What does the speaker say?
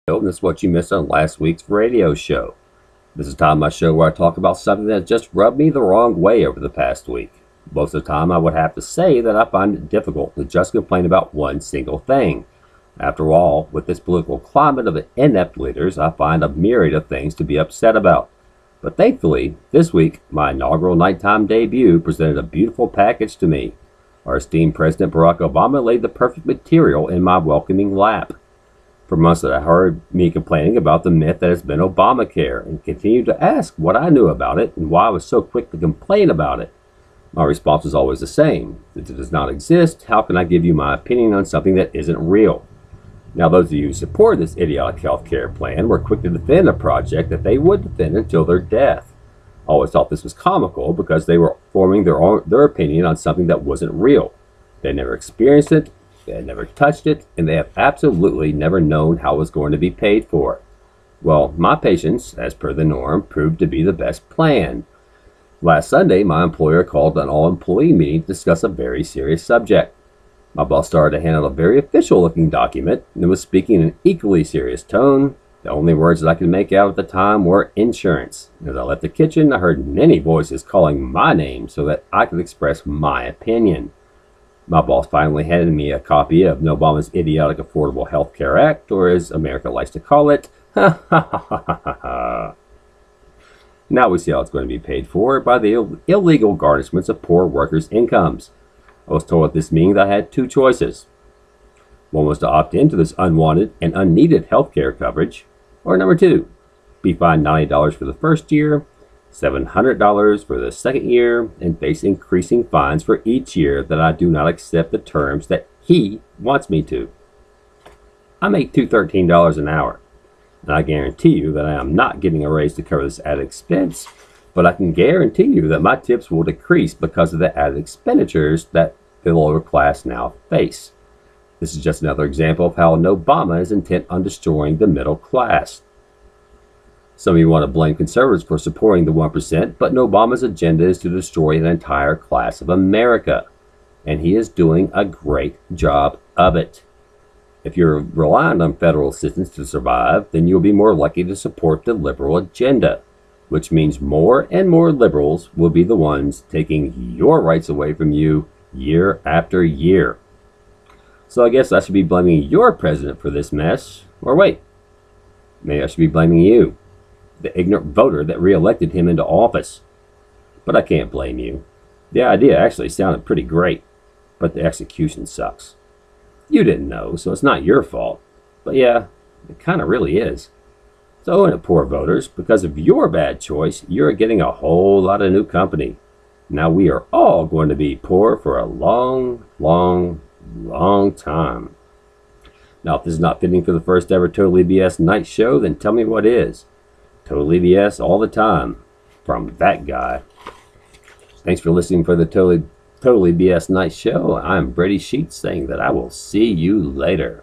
And this is what you missed on last week's radio show. This is the time of my show where I talk about something that just rubbed me the wrong way over the past week. Most of the time I would have to say that I find it difficult to just complain about one single thing. After all, with this political climate of inept leaders, I find a myriad of things to be upset about. But thankfully, this week, my inaugural nighttime debut presented a beautiful package to me. Our esteemed President Barack Obama laid the perfect material in my welcoming lap. For months that I heard me complaining about the myth that has been Obama Care and continued to ask what I knew about it and why I was so quick to complain about it. My response was always the same. Since it does not exist, how can I give you my opinion on something that isn't real? Now, those of you who support this idiotic health care plan were quick to defend a project that they would defend until their death. I always thought this was comical because they were forming their opinion on something that wasn't real. They never experienced it. They had never touched it, and they have absolutely never known how it was going to be paid for. Well, my patience, as per the norm, proved to be the best plan. Last Sunday, my employer called an all-employee meeting to discuss a very serious subject. My boss started to hand out a very official-looking document and was speaking in an equally serious tone. The only words that I could make out at the time were insurance. As I left the kitchen, I heard many voices calling my name so that I could express my opinion. My boss finally handed me a copy of Nobama's idiotic Affordable Health Care Act, or as America likes to call it, ha ha ha ha ha ha. Now we see how it's going to be paid for by the illegal garnishments of poor workers' incomes. I was told at this meeting that I had two choices. One was to opt into this unwanted and unneeded health care coverage, or number two, be fined $90 for the first year, $700 for the second year, and face increasing fines for each year that I do not accept the terms that he wants me to. I make $213 an hour, and I guarantee you that I am not getting a raise to cover this added expense, but I can guarantee you that my tips will decrease because of the added expenditures that the lower class now face. This is just another example of how Nobama is intent on destroying the middle class. Some of you want to blame conservatives for supporting the 1%, but Obama's agenda is to destroy an entire class of America, and he is doing a great job of it. If you're relying on federal assistance to survive, then you'll be more likely to support the liberal agenda, which means more and more liberals will be the ones taking your rights away from you year after year. So I guess I should be blaming your president for this mess, or wait, maybe I should be blaming you, the ignorant voter that re-elected him into office. But I can't blame you. The idea actually sounded pretty great, but the execution sucks. You didn't know, so it's not your fault. But yeah, it kind of really is. So, and poor voters, because of your bad choice, you're getting a whole lot of new company. Now we are all going to be poor for a long, long, long time. Now, if this is not fitting for the first ever Totally BS night show, then tell me what is. Totally BS all the time, from that guy. Thanks for listening for the Totally BS Night Show. I'm Brady Sheets saying that I will see you later.